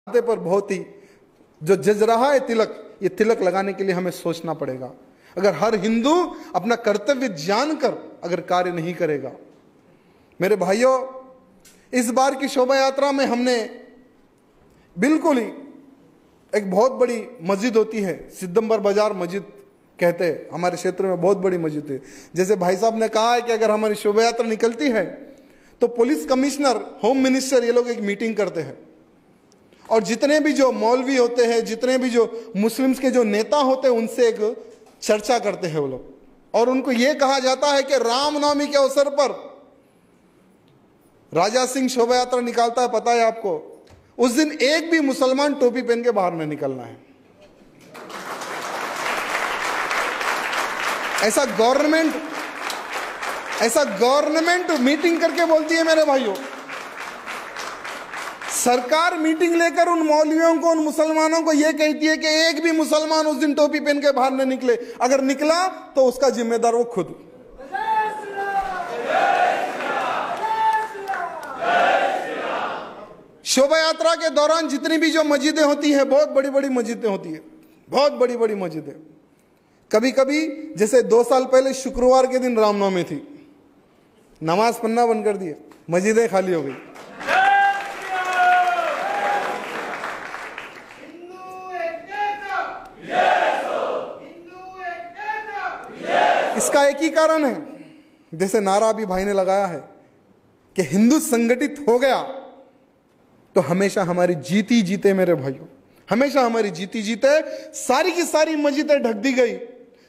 पर बहुत ही जो जज रहा है तिलक, ये तिलक लगाने के लिए हमें सोचना पड़ेगा। अगर हर हिंदू अपना कर्तव्य जानकर अगर कार्य नहीं करेगा। मेरे भाइयों, इस बार की शोभा यात्रा में हमने बिल्कुल ही एक बहुत बड़ी मस्जिद होती है, सिद्धंबर बाजार मस्जिद कहते हैं, हमारे क्षेत्र में बहुत बड़ी मस्जिद है। जैसे भाई साहब ने कहा है कि अगर हमारी शोभा यात्रा निकलती है तो पुलिस कमिश्नर, होम मिनिस्टर, ये लोग एक मीटिंग करते हैं और जितने भी जो मौलवी होते हैं, जितने भी जो मुस्लिम्स के जो नेता होते हैं, उनसे एक चर्चा करते हैं वो लोग। और उनको ये कहा जाता है कि रामनवमी के अवसर पर राजा सिंह शोभा यात्रा निकालता है, पता है आपको, उस दिन एक भी मुसलमान टोपी पहन के बाहर नहीं निकलना है। ऐसा गवर्नमेंट मीटिंग करके बोलती है। मेरे भाइयों, सरकार मीटिंग लेकर उन मौलवियों को, उन मुसलमानों को यह कहती है कि एक भी मुसलमान उस दिन टोपी पहन के बाहर न निकले, अगर निकला तो उसका जिम्मेदार वो खुद। शोभा यात्रा के दौरान जितनी भी जो मस्जिदें होती हैं, बहुत बड़ी बड़ी मस्जिदें होती है, बहुत बड़ी बड़ी मस्जिदें। कभी कभी जैसे 2 साल पहले शुक्रवार के दिन रामनवमी थी, नमाज पढ़ना बंद कर दिए, मस्जिदें खाली हो गई। इसका एक ही कारण है, जैसे नारा अभी भाई ने लगाया है कि हिंदू संगठित हो गया तो हमेशा हमारी जीत ही जीते। मेरे भाइयों, हमेशा हमारी जीती जीते। सारी की सारी मस्जिदें ढक दी गई,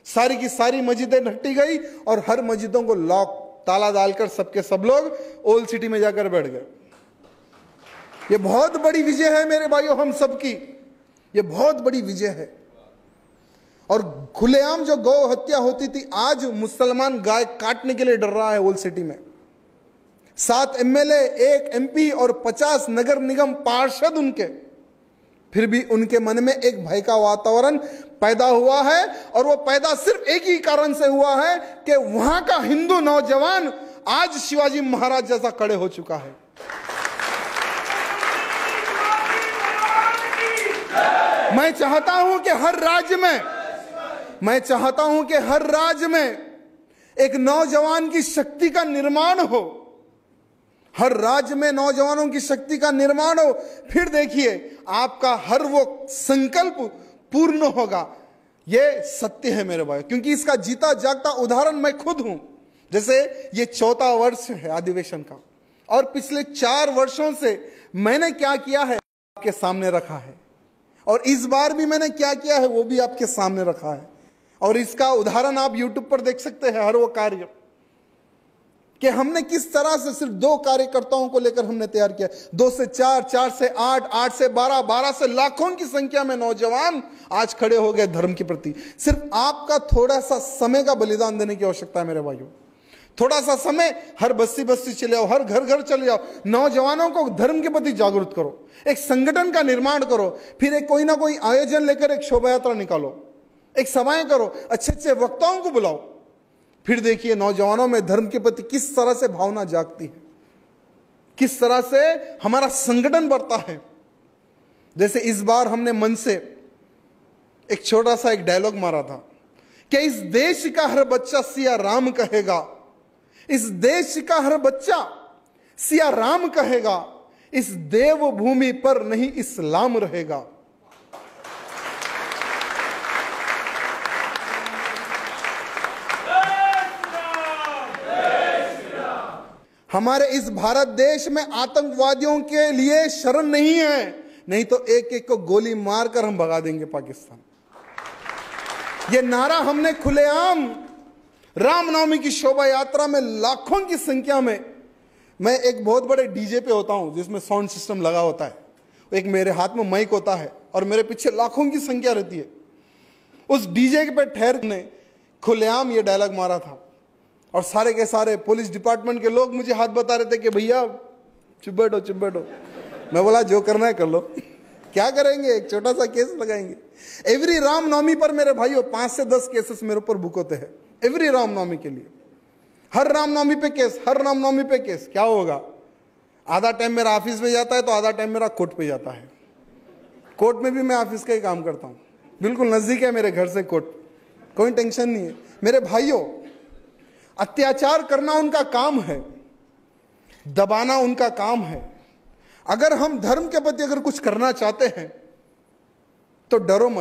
सारी की सारी मस्जिदें ढकती गई और हर मस्जिदों को लॉक, ताला डालकर सबके सब लोग ओल्ड सिटी में जाकर बैठ गए। ये बहुत बड़ी विजय है मेरे भाइयों, हम सबकी ये बहुत बड़ी विजय है। और खुलेआम जो गौ हत्या होती थी, आज मुसलमान गाय काटने के लिए डर रहा है ओल्ड सिटी में। 7 एमएलए, 1 एमपी और 50 नगर निगम पार्षद उनके, फिर भी उनके मन में एक भय का वातावरण पैदा हुआ है। और वो पैदा सिर्फ एक ही कारण से हुआ है कि वहां का हिंदू नौजवान आज शिवाजी महाराज जैसा खड़े हो चुका है। मैं चाहता हूं कि हर राज्य में एक नौजवान की शक्ति का निर्माण हो, हर राज्य में नौजवानों की शक्ति का निर्माण हो। फिर देखिए आपका हर वो संकल्प पूर्ण होगा। ये सत्य है मेरे भाई, क्योंकि इसका जीता जागता उदाहरण मैं खुद हूं। जैसे ये 4था वर्ष है अधिवेशन का, और पिछले 4 वर्षों से मैंने क्या किया है आपके सामने रखा है, और इस बार भी मैंने क्या किया है वो भी आपके सामने रखा है। और इसका उदाहरण आप YouTube पर देख सकते हैं, हर वो कार्य कि हमने किस तरह से सिर्फ 2 कार्यकर्ताओं को लेकर हमने तैयार किया। 2 से 4, 4 से 8, 8 से 12, 12 से लाखों की संख्या में नौजवान आज खड़े हो गए धर्म के प्रति। सिर्फ आपका थोड़ा सा समय का बलिदान देने की आवश्यकता है मेरे भाइयों। थोड़ा सा समय, हर बस्ती बस्ती चले जाओ, हर घर घर चले जाओ, नौजवानों को धर्म के प्रति जागरूक करो, एक संगठन का निर्माण करो, फिर एक कोई ना कोई आयोजन लेकर एक शोभा यात्रा निकालो, एक सभाएं करो, अच्छे अच्छे वक्ताओं को बुलाओ। फिर देखिए नौजवानों में धर्म के प्रति किस तरह से भावना जागती है, किस तरह से हमारा संगठन बढ़ता है। जैसे इस बार हमने मन से एक छोटा सा एक डायलॉग मारा था कि इस देश का हर बच्चा सिया राम कहेगा, इस देश का हर बच्चा सिया राम कहेगा, इस देवभूमि पर नहीं इस्लाम रहेगा। हमारे इस भारत देश में आतंकवादियों के लिए शरण नहीं है, नहीं तो एक एक को गोली मारकर हम भगा देंगे पाकिस्तान। ये नारा हमने खुलेआम रामनवमी की शोभा यात्रा में लाखों की संख्या में, मैं एक बहुत बड़े डीजे पे होता हूं जिसमें साउंड सिस्टम लगा होता है, एक मेरे हाथ में माइक होता है और मेरे पीछे लाखों की संख्या रहती है। उस डीजे पे ठहर ने खुलेआम ये डायलॉग मारा था और सारे के सारे पुलिस डिपार्टमेंट के लोग मुझे हाथ बता रहे थे कि भैया चुप बैठो चुप बैठो। मैं बोला जो करना है कर लो, क्या करेंगे, एक छोटा सा केस लगाएंगे। एवरी रामनवमी पर मेरे भाइयों 5 से 10 केसेस मेरे ऊपर बुक होते हैं, एवरी रामनवमी के लिए। हर रामनवमी पे केस, हर रामनवमी पे केस। क्या होगा, आधा टाइम मेरा ऑफिस में जाता है तो आधा टाइम मेरा कोर्ट पे जाता है। कोर्ट में भी मैं ऑफिस का ही काम करता हूं, बिल्कुल नजदीक है मेरे घर से कोर्ट, कोई टेंशन नहीं है। मेरे भाइयों, अत्याचार करना उनका काम है, दबाना उनका काम है। अगर हम धर्म के प्रति अगर कुछ करना चाहते हैं तो डरो मत।